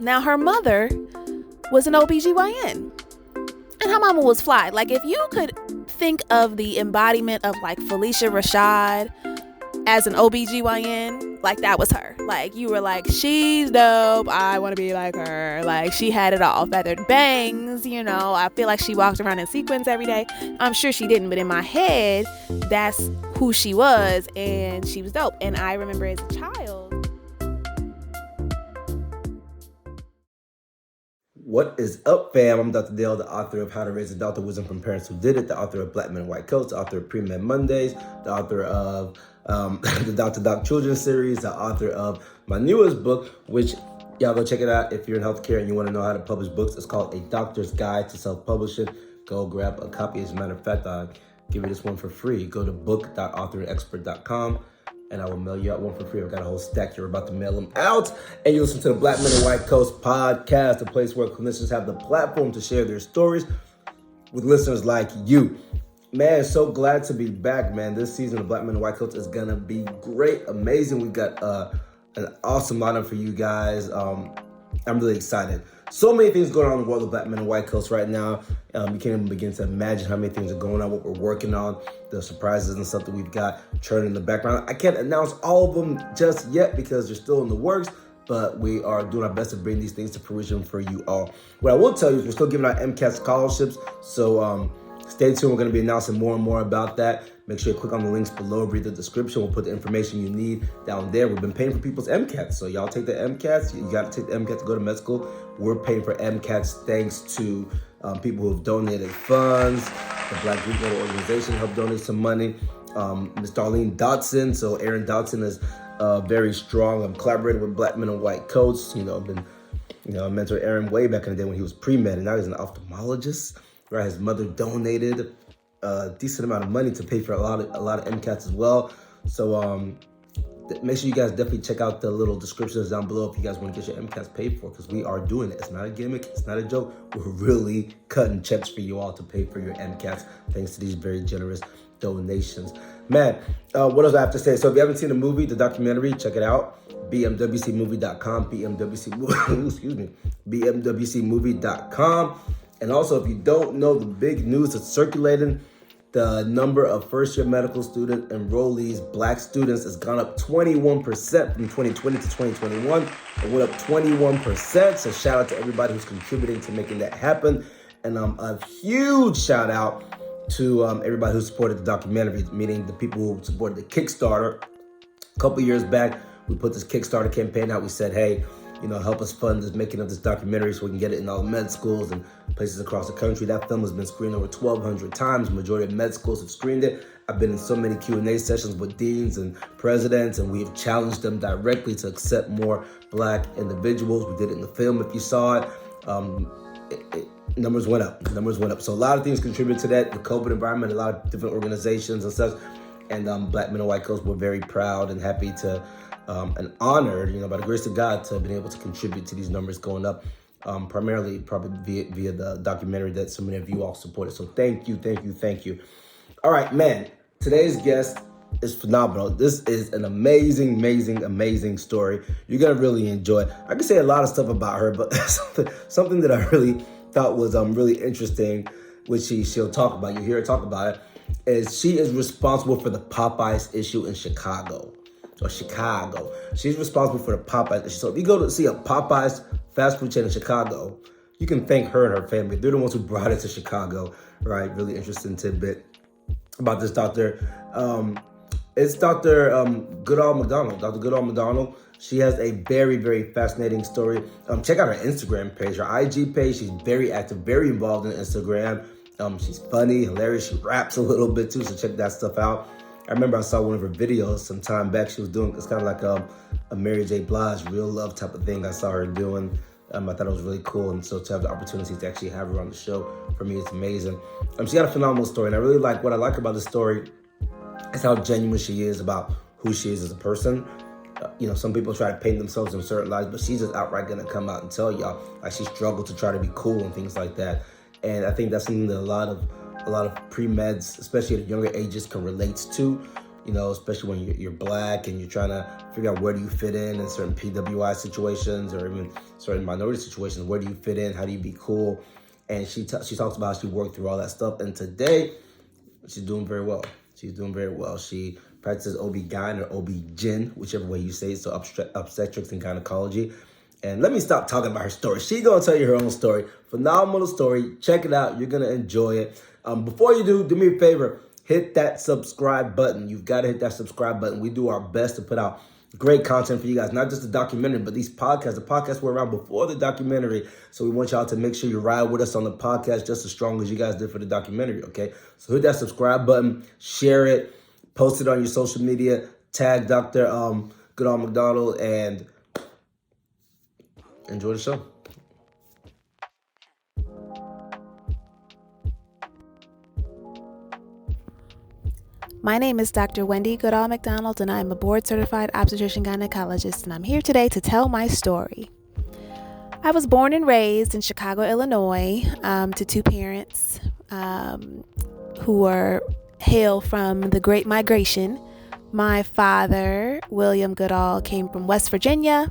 Now, her mother was an OBGYN. And her mama was fly. Like, if you could think of the embodiment of, like, Felicia Rashad as an OBGYN, like, that was her. Like, you were like, she's dope. I want to be like her. Like, she had it all. Feathered bangs, you know. I feel like she walked around in sequins every day. I'm sure she didn't, but in my head, that's who she was, and she was dope. And I remember as a child. What is up, fam? I'm Dr. Dale, the author of How to Raise a Doctor Wisdom from Parents Who Did It, the author of Black Men in White Coats, the author of Pre-Med Mondays, the author of the Dr. Doc Children's series, the author of my newest book, which y'all go check it out if you're in healthcare and you want to know how to publish books. It's called A Doctor's Guide to Self-Publishing. Go grab a copy. As a matter of fact, I'll give you this one for free. Go to book.authoringexpert.com. and I will mail you out one for free. I've got a whole stack here. We're about to mail them out. And you listen to the Black Men in White Coats podcast, a place where clinicians have the platform to share their stories with listeners like you. Man, so glad to be back, man. This season of Black Men in White Coats is going to be great, amazing. We've got an awesome lineup for you guys. I'm really excited. So many things going on in the world of Black Men in White Coats right now. You can't even begin to imagine how many things are going on, what we're working on, the surprises and stuff that we've got churning in the background. I can't announce all of them just yet because they're still in the works, but we are doing our best to bring these things to fruition for you all. What I will tell you is we're still giving out MCAT scholarships, so stay tuned. We're going to be announcing more and more about that. Make sure you click on the links below, read the description. We'll put the information you need down there. We've been paying for people's MCATs. So y'all take the MCATs. You got to take the MCAT to go to med school. We're paying for MCATs thanks to people who have donated funds. The Black Goodall organization helped donate some money. Ms. Darlene Dotson. So Aaron Dotson is very strong. I'm collaborating with Black Men in White Coats. I mentored Aaron way back in the day when he was pre-med, and now he's an ophthalmologist. Right, his mother donated a decent amount of money to pay for a lot of MCATs as well. So make sure you guys definitely check out the little descriptions down below if you guys want to get your MCATs paid for, because we are doing it. It's not a gimmick. It's not a joke. We're really cutting checks for you all to pay for your MCATs thanks to these very generous donations. Man, what else I have to say? So if you haven't seen the movie, the documentary, check it out. bmwcmovie.com, bmwcmovie.com. And also, if you don't know the big news that's circulating, the number of first-year medical student enrollees, Black students, has gone up 21% from 2020 to 2021. It went up 21%. So shout out to everybody who's contributing to making that happen. And a huge shout out to everybody who supported the documentary, meaning the people who supported the Kickstarter. A couple years back, we put this Kickstarter campaign out. We said, hey, help us fund the making of this documentary so we can get it in all med schools and places across the country. That film has been screened over 1,200 times. The majority of med schools have screened it. I've been in so many Q&A sessions with deans and presidents, and we've challenged them directly to accept more Black individuals. We did it in the film. If you saw it, numbers went up. So a lot of things contribute to that. The COVID environment, a lot of different organizations and such. And Black Men in White Coats, we're very proud and happy to and honored, by the grace of God, to have been able to contribute to these numbers going up, primarily probably via the documentary that so many of you all supported. So thank you. All right, man, today's guest is phenomenal. This is an amazing story. You're going to really enjoy it. I can say a lot of stuff about her, but something that I really thought was really interesting, which she'll talk about, you hear her talk about it, is she is responsible for the Popeyes issue in Chicago. She's responsible for the Popeyes issue. So if you go to see a Popeyes fast food chain in Chicago, you can thank her and her family. They're the ones who brought it to Chicago, right? Really interesting tidbit about this doctor. It's Dr. Goodall McDonald. Dr. Goodall McDonald. She has a very fascinating story. Check out her Instagram page, her IG page. She's very active, very involved in Instagram. She's funny, hilarious. She raps a little bit too, so check that stuff out. I remember I saw one of her videos some time back. She was doing, it's kind of like a Mary J. Blige real love type of thing I saw her doing. I thought it was really cool. And so to have the opportunity to actually have her on the show, for me, it's amazing. She got a phenomenal story. And I really like, what I like about the story is how genuine she is about who she is as a person. Some people try to paint themselves in certain lives, but she's just outright going to come out and tell y'all, like, she struggled to try to be cool and things like that. And I think that's something that a lot of pre-meds, especially at younger ages, can relate to, especially when you're black and you're trying to figure out where do you fit in certain PWI situations or even certain minority situations. Where do you fit in? How do you be cool? And she talks about how she worked through all that stuff. And today, she's doing very well. She practices OB-GYN or OB-GYN, whichever way you say it, so obstetrics and gynecology. And let me stop talking about her story. She's going to tell you her own story. Phenomenal story. Check it out. You're going to enjoy it. Before you do me a favor. Hit that subscribe button. You've got to hit that subscribe button. We do our best to put out great content for you guys, not just the documentary, but these podcasts. The podcasts were around before the documentary, so we want y'all to make sure you ride with us on the podcast just as strong as you guys did for the documentary, okay? So hit that subscribe button, share it, post it on your social media, tag Dr. Goodall McDonald, and enjoy the show. My name is Dr. Wendy Goodall McDonald, and I'm a board-certified obstetrician-gynecologist, and I'm here today to tell my story. I was born and raised in Chicago, Illinois, to two parents who hail from the Great Migration. My father, William Goodall, came from West Virginia,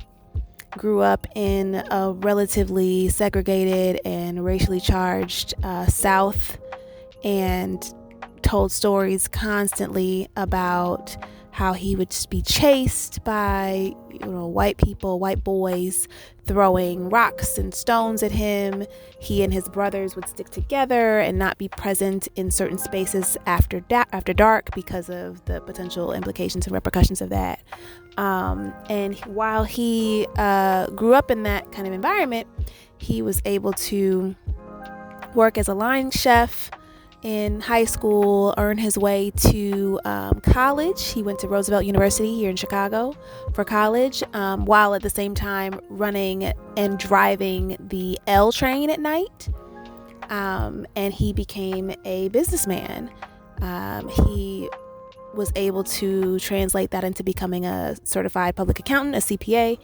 grew up in a relatively segregated and racially charged South, and told stories constantly about how he would just be chased by, white people, white boys throwing rocks and stones at him. He and his brothers would stick together and not be present in certain spaces after dark because of the potential implications and repercussions of that. And while he grew up in that kind of environment, he was able to work as a line chef in high school, earn his way to college. He went to Roosevelt University here in Chicago for college, while at the same time running and driving the L train at night. And he became a businessman. He was able to translate that into becoming a certified public accountant, a CPA,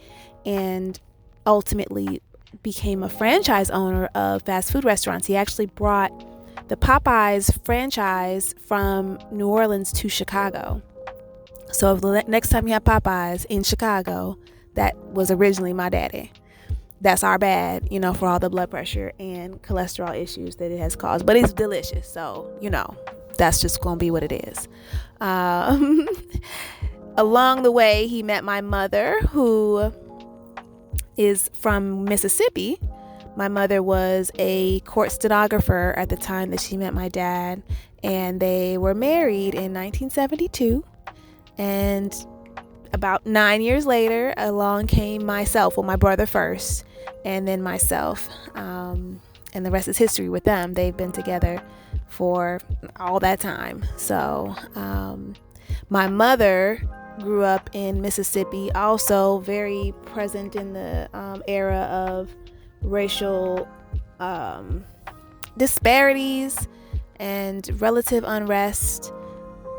and ultimately became a franchise owner of fast food restaurants. He actually brought the Popeyes franchise from New Orleans to Chicago. So if the next time you have Popeyes in Chicago, that was originally my daddy. That's our bad, for all the blood pressure and cholesterol issues that it has caused. But it's delicious. So, that's just going to be what it is. Along the way, he met my mother, who is from Mississippi. My mother was a court stenographer at the time that she met my dad, and they were married in 1972. And about 9 years later, along came myself, my brother first, and then myself. And the rest is history with them. They've been together for all that time. So my mother grew up in Mississippi, also very present in the era of racial disparities and relative unrest.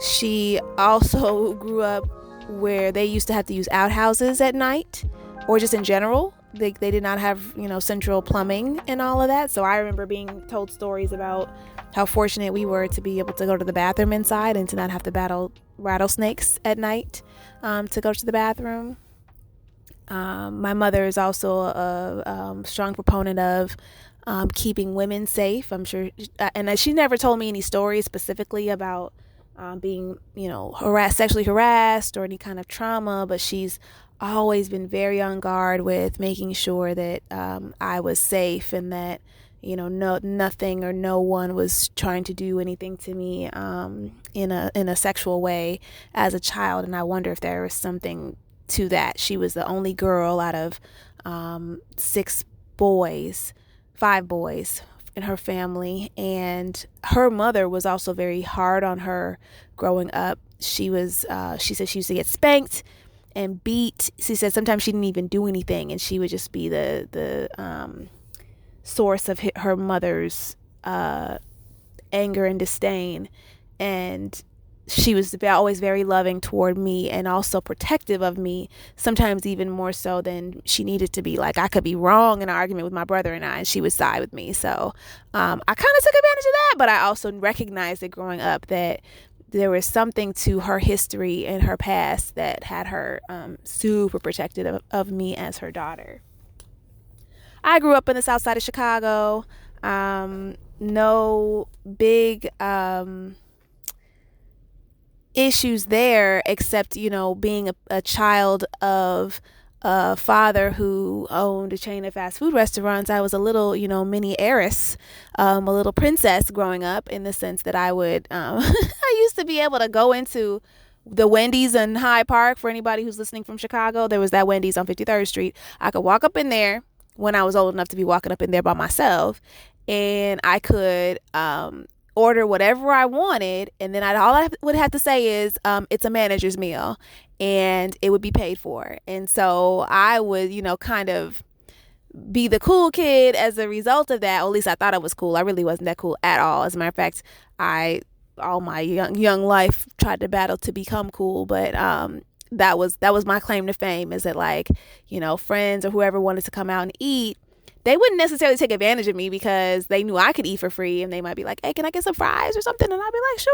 She also grew up where they used to have to use outhouses at night, or just in general. They did not have, central plumbing and all of that. So I remember being told stories about how fortunate we were to be able to go to the bathroom inside and to not have to battle rattlesnakes at night to go to the bathroom. My mother is also a strong proponent of keeping women safe. I'm sure, and she never told me any stories specifically about being, sexually harassed or any kind of trauma, but she's always been very on guard with making sure that I was safe and that, nothing or no one was trying to do anything to me in a sexual way as a child. And I wonder if there was something to that. She was the only girl out of 5 boys in her family, and her mother was also very hard on her growing up. She said she used to get spanked and beat. She said sometimes she didn't even do anything, and she would just be the source of her mother's anger and disdain. And she was always very loving toward me and also protective of me, sometimes even more so than she needed to be. Like, I could be wrong in an argument with my brother and she would side with me. So I kind of took advantage of that, but I also recognized it growing up that there was something to her history and her past that had her super protective of me as her daughter. I grew up in the south side of Chicago. No big issues there, except, being a child of a father who owned a chain of fast food restaurants. I was a little, mini heiress, a little princess growing up, in the sense that I would, I used to be able to go into the Wendy's in Hyde Park. For anybody who's listening from Chicago, there was that Wendy's on 53rd Street. I could walk up in there when I was old enough to be walking up in there by myself, and I could order whatever I wanted, and then all I would have to say is it's a manager's meal, and it would be paid for. And so I would, kind of be the cool kid as a result of that. Or at least I thought I was cool. I really wasn't that cool at all. As a matter of fact, all my young life tried to battle to become cool, but that was my claim to fame, is that, like, friends or whoever wanted to come out and eat, they wouldn't necessarily take advantage of me because they knew I could eat for free, and they might be like, "Hey, can I get some fries or something?" And I'd be like, "Sure,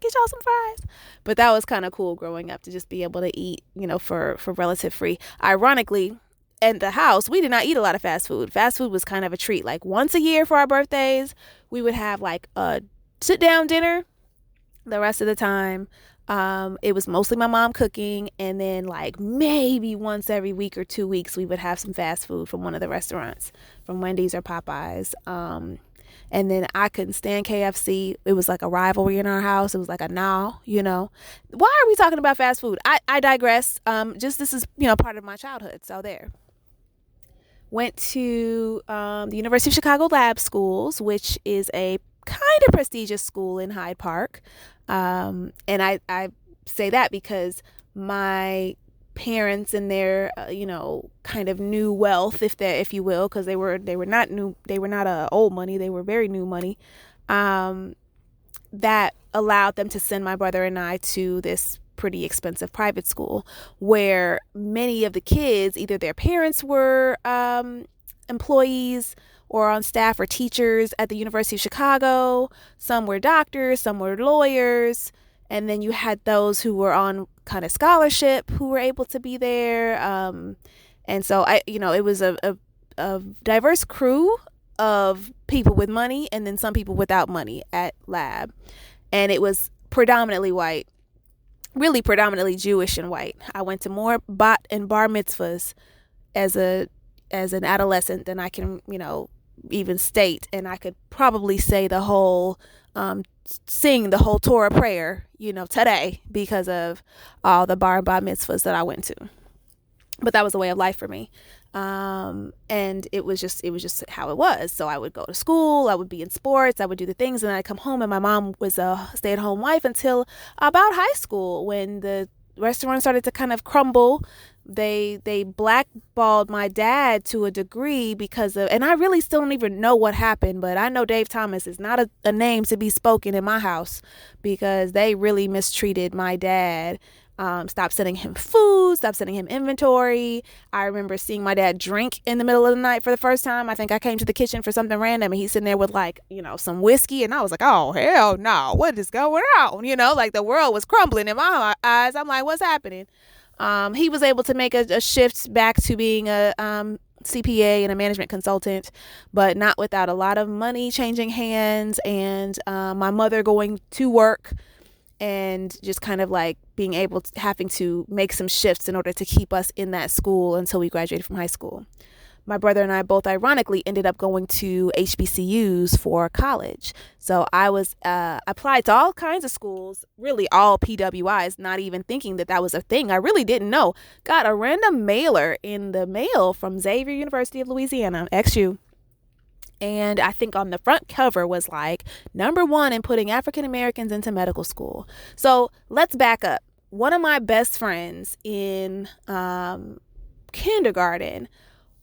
get y'all some fries." But that was kind of cool growing up, to just be able to eat, for relative free. Ironically, at the house, we did not eat a lot of fast food. Fast food was kind of a treat. Like, once a year for our birthdays, we would have like a sit down dinner. The rest of the time, it was mostly my mom cooking, and then like maybe once every week or 2 weeks we would have some fast food from one of the restaurants, from Wendy's or Popeyes. And then I couldn't stand KFC. It was like a rivalry in our house. It was like a now, Why are we talking about fast food? I digress. Just this is, part of my childhood. So there. Went to the University of Chicago Lab Schools, which is a kind of prestigious school in Hyde Park. And I say that because my parents and their, kind of new wealth, if you will, because they were not new, they were not old money, they were very new money, that allowed them to send my brother and I to this pretty expensive private school, where many of the kids, either their parents were employees or on staff or teachers at the University of Chicago. Some were doctors, some were lawyers, and then you had those who were on kind of scholarship who were able to be there. And so it was a diverse crew of people with money, and then some people without money at Lab. And it was predominantly white, really predominantly Jewish and white. I went to more bat and bar mitzvahs as an adolescent than I can, even state. And I could probably say the whole, sing the whole Torah prayer, today, because of all the bar and bat mitzvahs that I went to. But that was a way of life for me. And it was just how it was. So I would go to school, I would be in sports, I would do the things, and then I'd come home, and my mom was a stay-at-home wife until about high school, when the restaurant started to kind of crumble. They blackballed my dad to a degree because of, and I really still don't even know what happened, but I know Dave Thomas is not a name to be spoken in my house, because they really mistreated my dad. Stopped sending him food, stopped sending him inventory. I remember seeing my dad drink in the middle of the night for the first time. I think I came to the kitchen for something random, and he's sitting there with some whiskey, and I was like, oh, hell no, what is going on? Like the world was crumbling in my eyes. I'm like, what's happening? He was able to make a shift back to being a CPA and a management consultant, but not without a lot of money changing hands, and my mother going to work, and just kind of like being able to having to make some shifts in order to keep us in that school until we graduated from high school. My brother and I both ironically ended up going to HBCUs for college. So I was applied to all kinds of schools, really all PWIs, not even thinking that was a thing. I really didn't know. Got a random mailer in the mail from Xavier University of Louisiana, XU. And I think on the front cover was like #1 in putting African Americans into medical school. So let's back up. One of my best friends in kindergarten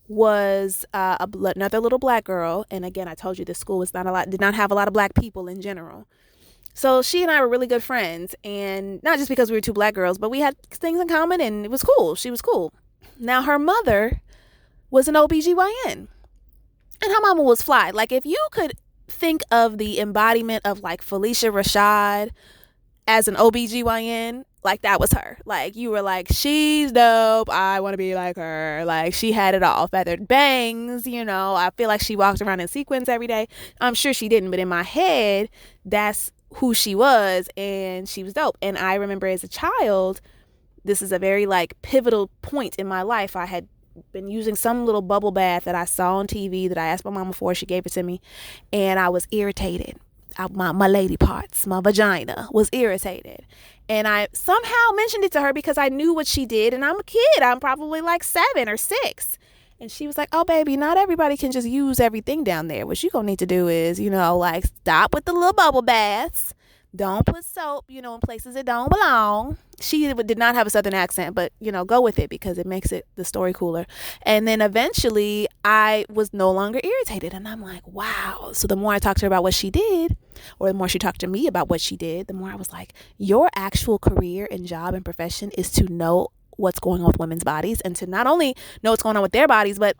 was another little black girl. And again, I told you this school did not have a lot of black people in general. So she and I were really good friends, and not just because we were two black girls, but we had things in common, and it was cool. She was cool. Now her mother was an OBGYN. And her mama was fly. Like, if you could think of the embodiment of like Felicia Rashad as an OBGYN, like that was her. Like you were like, she's dope, I want to be like her. Like she had it all, feathered bangs, I feel like she walked around in sequins every day. I'm sure she didn't, but in my head, that's who she was, and she was dope. And I remember as a child, this is a very like pivotal point in my life. I had been using some little bubble bath that I saw on TV that I asked my mama for. She gave it to me, and I was irritated. My lady parts, my vagina was irritated. And I somehow mentioned it to her because I knew what she did. And I'm a kid. I'm probably like 7 or 6. And she was like, oh, baby, not everybody can just use everything down there. What you going to need to do is, like stop with the little bubble baths. Don't put soap, in places that don't belong. She did not have a Southern accent, but, go with it because it makes the story cooler. And then eventually I was no longer irritated. And I'm like, wow. So the more I talked to her about what she did, or the more she talked to me about what she did, the more I was like, your actual career and job and profession is to know what's going on with women's bodies, and to not only know what's going on with their bodies, but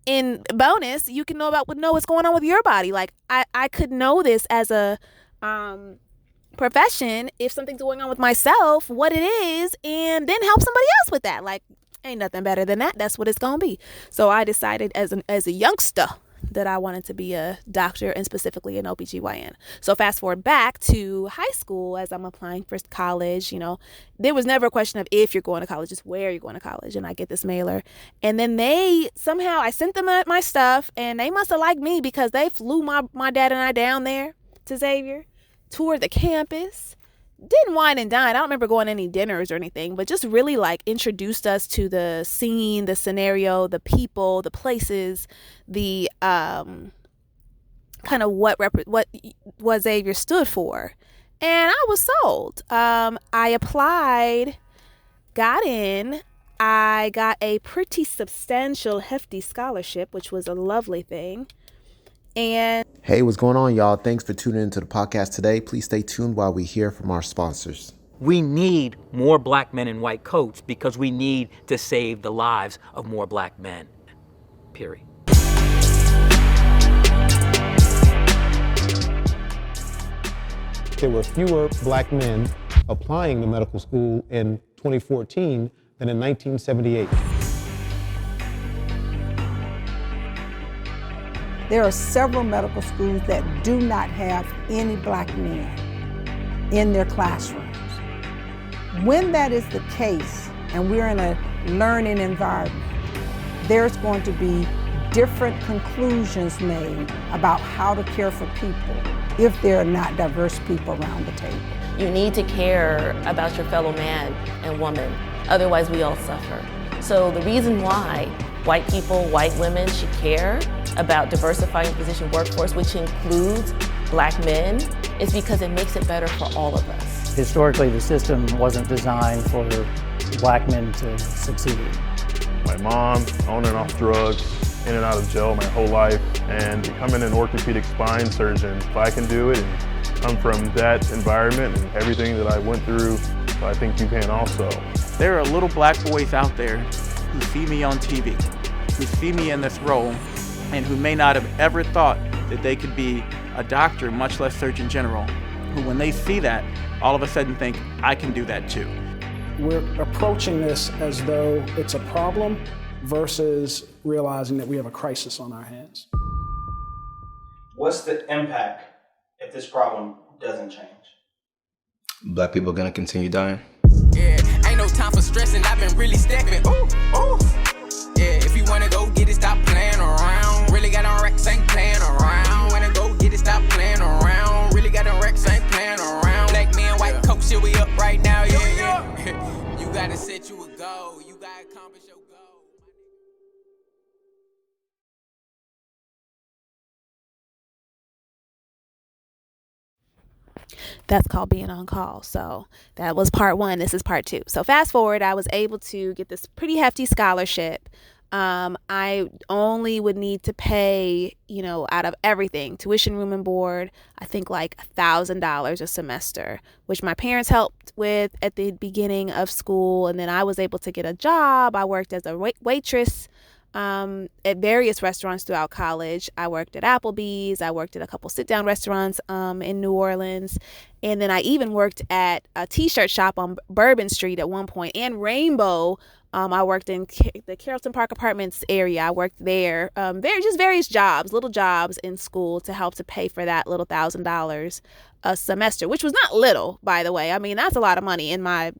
in bonus, you can know what's going on with your body. Like I could know this as a profession if something's going on with myself, what it is, and then help somebody else with that. Like ain't nothing better than that. That's what it's gonna be. So I decided as a youngster that I wanted to be a doctor, and specifically an OBGYN. So fast forward back to high school, as I'm applying for college, there was never a question of if you're going to college, it's where you're going to college. And I get this mailer, and then I sent them my stuff, and they must have liked me because they flew my dad and I down there to Xavier, toured the campus, didn't wine and dine. I don't remember going to any dinners or anything, but just really like introduced us to the scene, the scenario, the people, the places, the kind of what Xavier stood for. And I was sold. I applied, got in. I got a pretty substantial, hefty scholarship, which was a lovely thing. And hey, what's going on, y'all? Thanks for tuning into the podcast today. Please stay tuned while we hear from our sponsors. We need more black men in white coats because we need to save the lives of more black men. Period. There were fewer black men applying to medical school in 2014 than in 1978. There are several medical schools that do not have any black men in their classrooms. When that is the case, and we're in a learning environment, there's going to be different conclusions made about how to care for people if there are not diverse people around the table. You need to care about your fellow man and woman, otherwise we all suffer. So the reason why white people, white women should care about diversifying the physician workforce, which includes black men, is because it makes it better for all of us. Historically, the system wasn't designed for black men to succeed. My mom, on and off drugs, in and out of jail my whole life, and becoming an orthopedic spine surgeon, if I can do it and come from that environment and everything that I went through, I think you can also. There are little black boys out there who see me on TV, who see me in this role, and who may not have ever thought that they could be a doctor, much less Surgeon General, who when they see that, all of a sudden think, I can do that too. We're approaching this as though it's a problem versus realizing that we have a crisis on our hands. What's the impact if this problem doesn't change? Black people are gonna continue dying. Yeah, ain't no time for stressing, I've been really stepping. Ooh, ooh. Yeah, if you wanna go get it, stop playing around. Really got on racks, ain't playing around. Wanna go get it, stop playing around. Really got on racks, ain't playing around. Black men, white coat, shit, we up right now, yeah. You gotta set you a goal, you gotta accomplish your goal. That's called being on call. So that was part 1. This is part 2. So fast forward, I was able to get this pretty hefty scholarship. I only would need to pay, out of everything, tuition, room and board, I think like $1,000 a semester, which my parents helped with at the beginning of school. And then I was able to get a job. I worked as a waitress at various restaurants throughout college. I worked at Applebee's. I worked at a couple sit-down restaurants in New Orleans. And then I even worked at a T-shirt shop on Bourbon Street at one point, and Rainbow. I worked in the Carrollton Park Apartments area. I worked there. Just various jobs, little jobs in school to help to pay for that little $1,000 a semester, which was not little, by the way. I mean, that's a lot of money in my,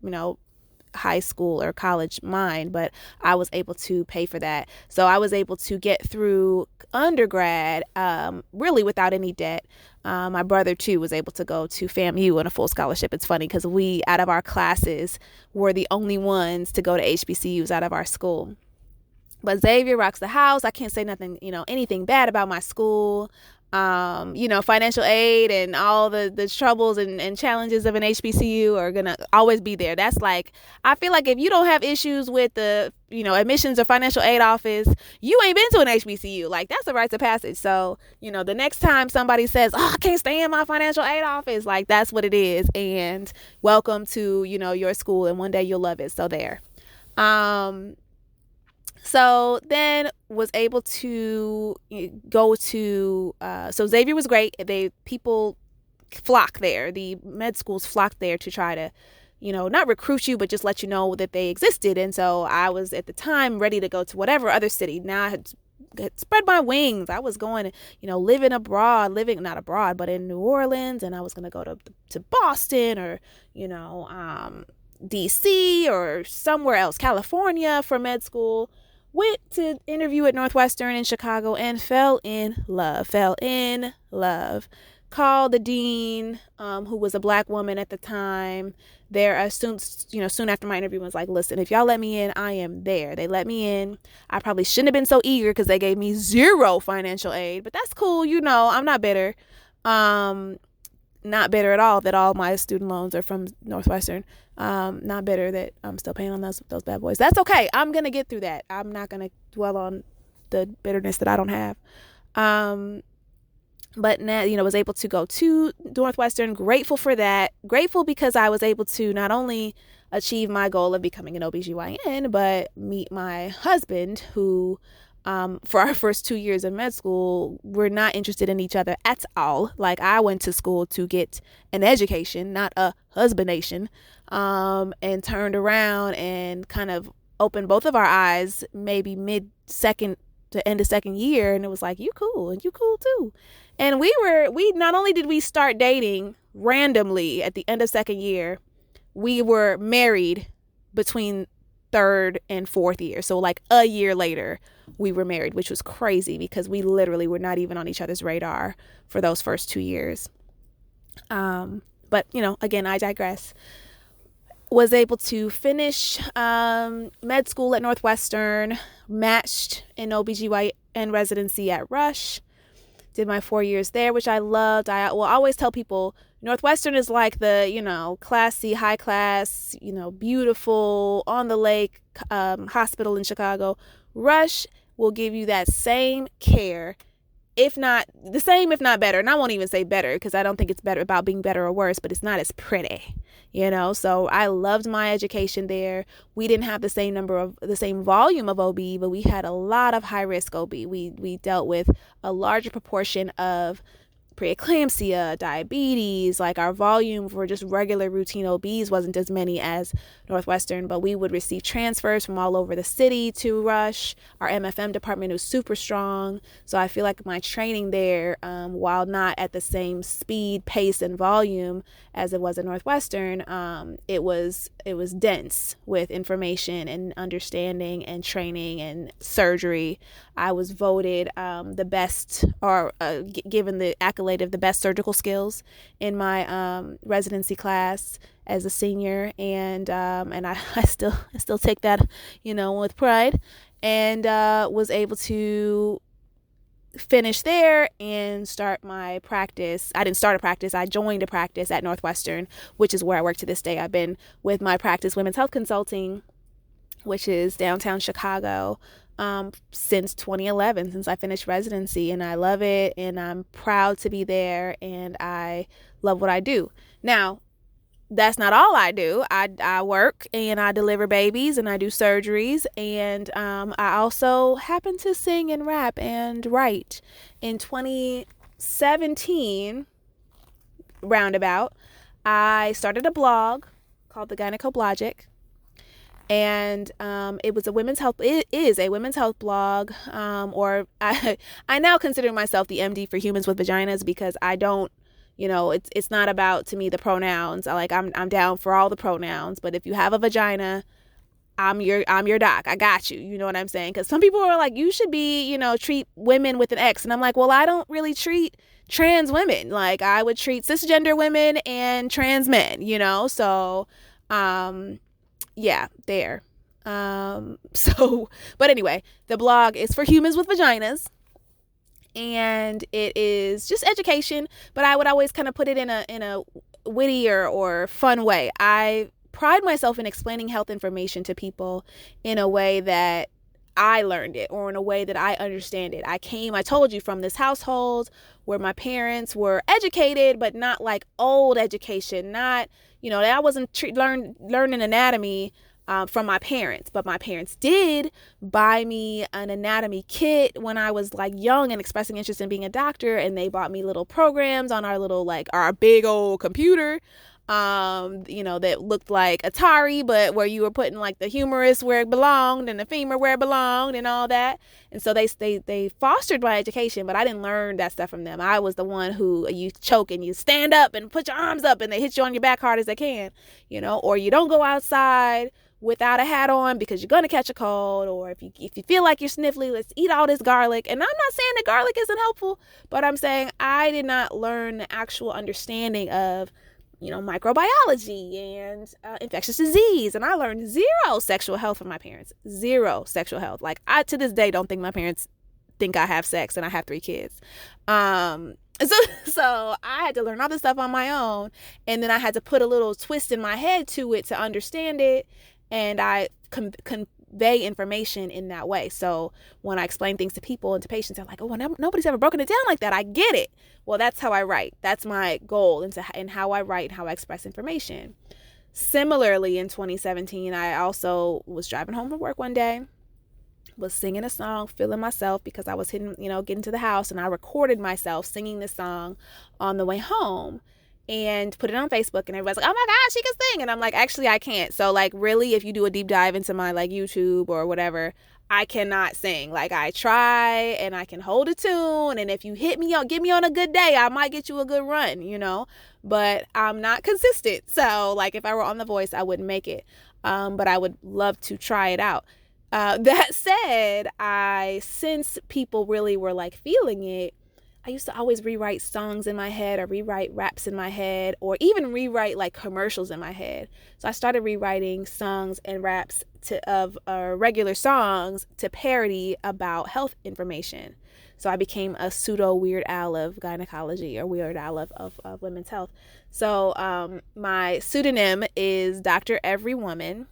high school or college mind, but I was able to pay for that. So I was able to get through undergrad really without any debt. My brother too was able to go to FAMU on a full scholarship. It's funny because we, out of our classes, were the only ones to go to HBCUs out of our school. But Xavier rocks the house. I can't say nothing, anything bad about my school. Financial aid and all the troubles and challenges of an HBCU are going to always be there. That's like, I feel like if you don't have issues with the, admissions or financial aid office, you ain't been to an HBCU. Like, that's a rites of passage. So, the next time somebody says, oh, I can't stand my financial aid office, like, that's what it is. And welcome to, your school, and one day you'll love it. So there. So then was able to go to, so Xavier was great. People flock there. The med schools flocked there to try to, not recruit you, but just let you know that they existed. And so I was at the time ready to go to whatever other city. Now I had spread my wings. I was going to, living not abroad, but in New Orleans. And I was going to go to Boston or, DC or somewhere else, California for med school. Went to interview at Northwestern in Chicago and fell in love. Called the dean, who was a Black woman at the time. There, soon after my interview, was like, listen, if y'all let me in, I am there. They let me in. I probably shouldn't have been so eager because they gave me zero financial aid, but that's cool. I'm not bitter. Not bitter at all that all my student loans are from Northwestern. Not bitter that I'm still paying on those bad boys. That's okay. I'm going to get through that. I'm not going to dwell on the bitterness that I don't have. But now, was able to go to Northwestern. Grateful for that. Grateful because I was able to not only achieve my goal of becoming an OBGYN, but meet my husband who, for our first 2 years of med school, we're not interested in each other at all. Like, I went to school to get an education, not a husbandation, and turned around and kind of opened both of our eyes maybe mid-second to end of second year. And it was like, you cool and you cool too. And we not only did we start dating randomly at the end of second year, we were married between third and fourth year. So like a year later, we were married, which was crazy because we literally were not even on each other's radar for those first 2 years. But, again, I digress. Was able to finish med school at Northwestern, matched in OBGYN residency at Rush. Did my 4 years there, which I loved. I will always tell people Northwestern is like the, classy, high class, beautiful, on the lake hospital in Chicago. Rush will give you that same care, if not the same, if not better. And I won't even say better because I don't think it's better about being better or worse, but it's not as pretty, So I loved my education there. We didn't have the same volume of OB, but we had a lot of high risk OB. We dealt with a larger proportion of preeclampsia, diabetes. Like, our volume for just regular routine OBs wasn't as many as Northwestern, but we would receive transfers from all over the city to Rush. Our MFM department was super strong. So I feel like my training there, while not at the same speed, pace, and volume as it was at Northwestern, it was dense with information and understanding and training and surgery. I was voted the best, or given the accolade of the best surgical skills in my residency class as a senior, and I still take that with pride, and was able to finish there and start my practice. I didn't start a practice. I joined a practice at Northwestern, which is where I work to this day. I've been with my practice, Women's Health Consulting, which is downtown Chicago, since 2011, since I finished residency, and I love it, and I'm proud to be there, and I love what I do. Now, that's not all I do. I work and I deliver babies and I do surgeries, and I also happen to sing and rap and write. In 2017, roundabout, I started a blog called The Gynecoblogic, and it was a women's health. It is a women's health blog, or I now consider myself the MD for humans with vaginas, because I don't. It's not about, to me, the pronouns. I'm down for all the pronouns, but if you have a vagina, I'm your doc. I got you. You know what I'm saying? Because some people are like, you should be, treat women with an X, and I'm like, well, I don't really treat trans women. Like, I would treat cisgender women and trans men. So, yeah, there. But anyway, the blog is for humans with vaginas. And it is just education, but I would always kind of put it in a witty or fun way. I pride myself in explaining health information to people in a way that I learned it, or in a way that I understand it. I told you, from this household where my parents were educated, but not like old education. Not, I wasn't learning anatomy from my parents, but my parents did buy me an anatomy kit when I was like young and expressing interest in being a doctor, and they bought me little programs on our big old computer, that looked like Atari, but where you were putting like the humerus where it belonged and the femur where it belonged and all that. And so they fostered my education, but I didn't learn that stuff from them. I was the one who, you choke and you stand up and put your arms up and they hit you on your back hard as they can, or you don't go outside without a hat on because you're going to catch a cold, or if you feel like you're sniffly, let's eat all this garlic. And I'm not saying that garlic isn't helpful, but I'm saying I did not learn the actual understanding of, microbiology and infectious disease. And I learned zero sexual health from my parents. Zero sexual health. Like, I, to this day, don't think my parents think I have sex, and I have 3 kids. So I had to learn all this stuff on my own, and then I had to put a little twist in my head to it to understand it. And I convey information in that way. So when I explain things to people and to patients, they're like, oh, well, nobody's ever broken it down like that. I get it. Well, that's how I write. That's my goal in how I write and how I express information. Similarly, in 2017, I also was driving home from work one day, was singing a song, feeling myself, because I was getting to the house, and I recorded myself singing this song on the way home and put it on Facebook, and everybody's like, oh my God, she can sing. And I'm like, actually, I can't. So like, really, if you do a deep dive into my like YouTube or whatever, I cannot sing. Like, I try and I can hold a tune, and if you get me on a good day, I might get you a good run, but I'm not consistent. So like, if I were on The Voice, I wouldn't make it. But I would love to try it out. That said, since people really were like feeling it, I used to always rewrite songs in my head, or rewrite raps in my head, or even rewrite like commercials in my head. So I started rewriting songs and raps of regular songs to parody about health information. So I became a pseudo Weird Al of gynecology, or Weird Al of women's health. So my pseudonym is Dr. Everywoman.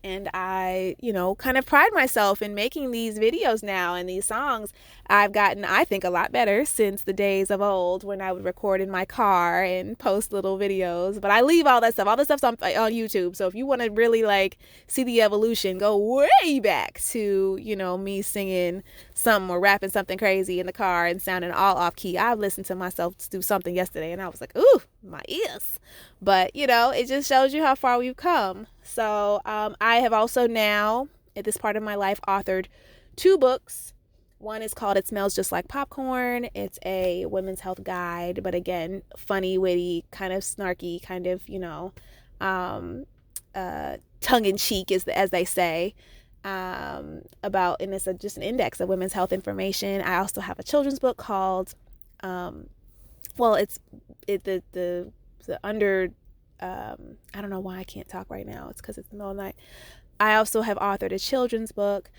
And I, kind of pride myself in making these videos now, and these songs. I've gotten, I think, a lot better since the days of old when I would record in my car and post little videos. But I leave all that stuff. All this stuff's on YouTube. So if you want to really like see the evolution, go way back to, me singing something or rapping something crazy in the car and sounding all off key. I listened to myself do something yesterday, and I was like, ooh, my ears. But, it just shows you how far we've come. So I have also now, at this part of my life, authored 2 books. One is called It Smells Just Like Popcorn. It's a women's health guide, but again, funny, witty, kind of snarky, kind of, tongue-in-cheek, as they say, and it's just an index of women's health information. I also have a children's book called, I don't know why I can't talk right now. It's because it's the middle of the night. I also have authored a children's book.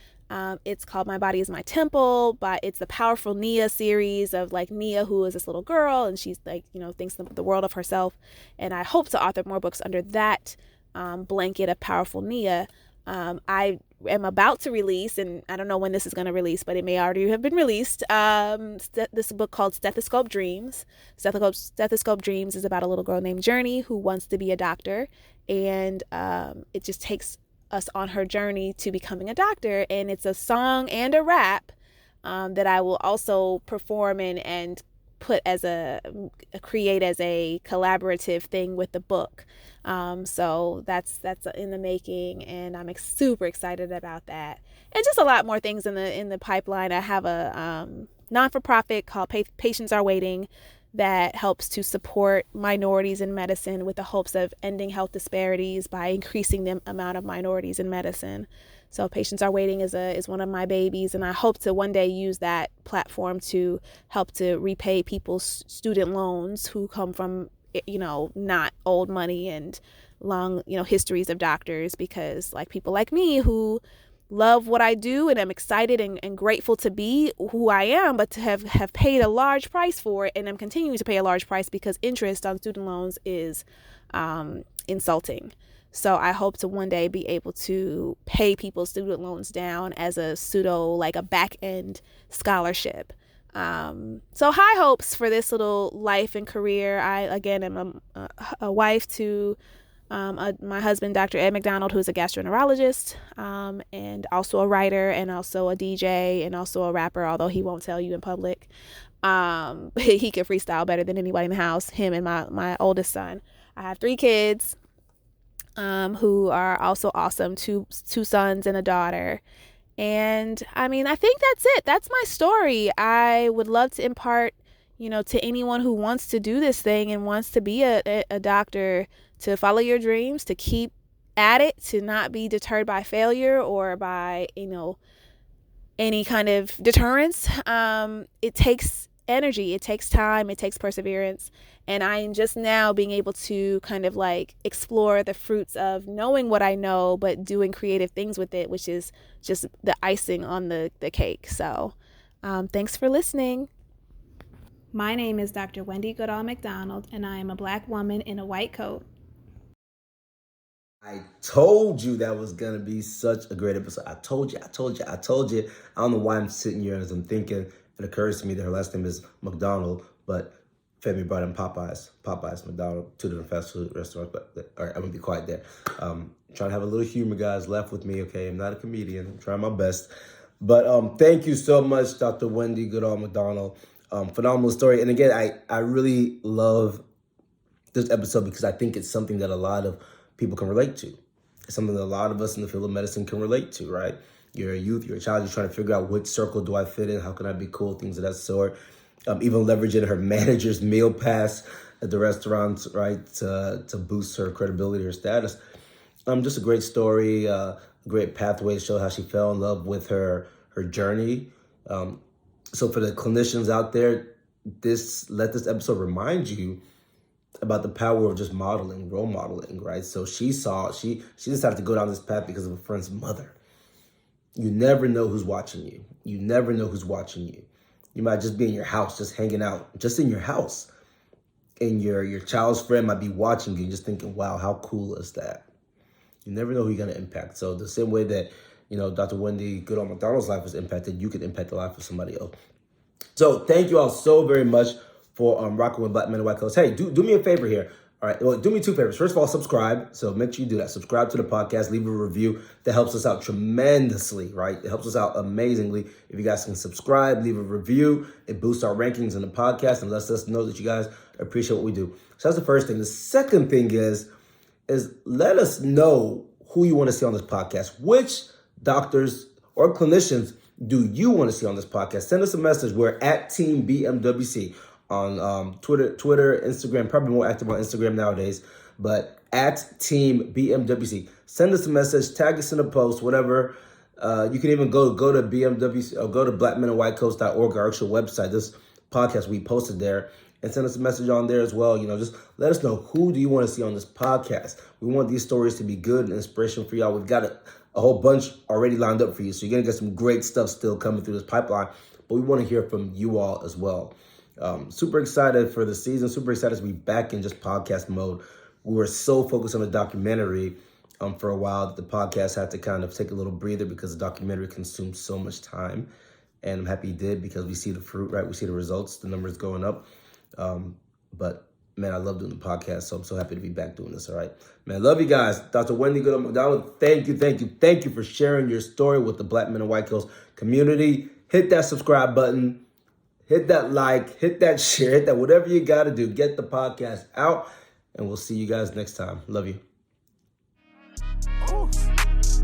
It's called My Body is My Temple, but it's the Powerful Nia series of like Nia, who is this little girl, and she's like, thinks the world of herself. And I hope to author more books under that blanket of Powerful Nia. I am about to release, and I don't know when this is going to release, but it may already have been released. This book called Stethoscope Dreams. Stethoscope Dreams is about a little girl named Journey who wants to be a doctor, and it just takes us on her journey to becoming a doctor. And it's a song and a rap that I will also perform and put as create as a collaborative thing with the book. So that's in the making, and I'm super excited about that. And just a lot more things in the pipeline. I have a non-for-profit called Patients Are Waiting that helps to support minorities in medicine with the hopes of ending health disparities by increasing the amount of minorities in medicine. So Patients Are Waiting is one of my babies, and I hope to one day use that platform to help to repay people's student loans who come from, not old money and long, histories of doctors, because like people like me who love what I do and I'm excited and grateful to be who I am, but to have paid a large price for it, and I'm continuing to pay a large price because interest on student loans is insulting. So I hope to one day be able to pay people's student loans down as a like a back end scholarship. So high hopes for this little life and career. I, again, am a wife to my husband, Dr. Ed McDonald, who's a gastroenterologist, and also a writer, and also a DJ, and also a rapper, although he won't tell you in public. He can freestyle better than anybody in the house, him and my oldest son. I have 3 kids who are also awesome, two sons and a daughter. And I mean, I think that's it. That's my story. I would love to impart, to anyone who wants to do this thing and wants to be a doctor, to follow your dreams, to keep at it, to not be deterred by failure or by, any kind of deterrence. It takes energy, it takes time, it takes perseverance. And I am just now being able to kind of like explore the fruits of knowing what I know, but doing creative things with it, which is just the icing on the cake. So thanks for listening. My name is Dr. Wendy Goodall McDonald, and I am a Black woman in a white coat. I told you that was going to be such a great episode. I told you. I don't know why I'm sitting here as I'm thinking. It occurs to me that her last name is McDonald, but Femi brought in Popeyes McDonald, 2 different fast food restaurants. But all right, I'm going to be quiet there. Trying to have a little humor, guys. Laugh with me, okay? I'm not a comedian. I'm trying my best. But thank you so much, Dr. Wendy Goodall McDonald. Phenomenal story. And again, I really love this episode because I think it's something that a lot of people can relate to. It's something that a lot of us in the field of medicine can relate to, right? You're a youth, you're a child, you're trying to figure out which circle do I fit in, how can I be cool, things of that sort. Even leveraging her manager's meal pass at the restaurants, right, to boost her credibility, her status. Just a great story, a great pathway to show how she fell in love with her journey. So for the clinicians out there, let this episode remind you about the power of just modeling, role modeling, right? So she decided to go down this path because of a friend's mother. You never know who's watching you. You might just be in your house, just hanging out, just in your house. And your child's friend might be watching you and just thinking, wow, how cool is that? You never know who you're going to impact. So the same way that, Dr. Wendy Goodall McDonald's life was impacted, you can impact the life of somebody else. So thank you all so very much for rocking with Black Men and White Coats. Hey, do me a favor here. All right, well, do me 2 favors. First of all, subscribe. So make sure you do that. Subscribe to the podcast. Leave a review. That helps us out tremendously, right? It helps us out amazingly. If you guys can subscribe, leave a review. It boosts our rankings in the podcast and lets us know that you guys appreciate what we do. So that's the first thing. The second thing is let us know who you want to see on this podcast. Which doctors or clinicians do you want to see on this podcast? Send us a message. We're at Team BMWC. On Twitter, Instagram, probably more active on Instagram nowadays, but at Team BMWC. Send us a message, tag us in a post, whatever. You can even go to BMWC or go to blackmenandwhitecoats.org, our actual website. This podcast we posted there, and send us a message on there as well. Just let us know who do you want to see on this podcast. We want these stories to be good and inspirational for y'all. We've got a whole bunch already lined up for you, so you're gonna get some great stuff still coming through this pipeline. But we want to hear from you all as well. Super excited for the season. Super excited to be back in just podcast mode. We were so focused on the documentary for a while. The podcast had to kind of take a little breather because the documentary consumed so much time. And I'm happy he did because we see the fruit, right? We see the results, the numbers going up. But man, I love doing the podcast, so I'm so happy to be back doing this, all right? Man, I love you guys. Dr. Wendy Goodall McDonald, thank you for sharing your story with the Black Men in White Coats community. Hit that subscribe button. Hit that like. Hit that share. Hit that whatever you got to do. Get the podcast out, and we'll see you guys next time. Love you.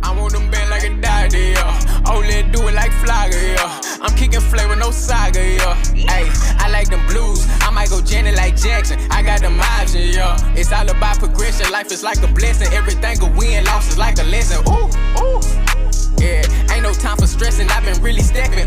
I want them band like a daddy, yeah. Only do it like Flagger, yeah. I'm kicking flavor, no saga, yeah. Hey, I like them blues. I might go Janet like Jackson. I got them options, yeah. It's all about progression. Life is like a blessing. Everything a win, loss is like a lesson. Ooh, ooh. Yeah, ain't no time for stressing. I've been really stepping.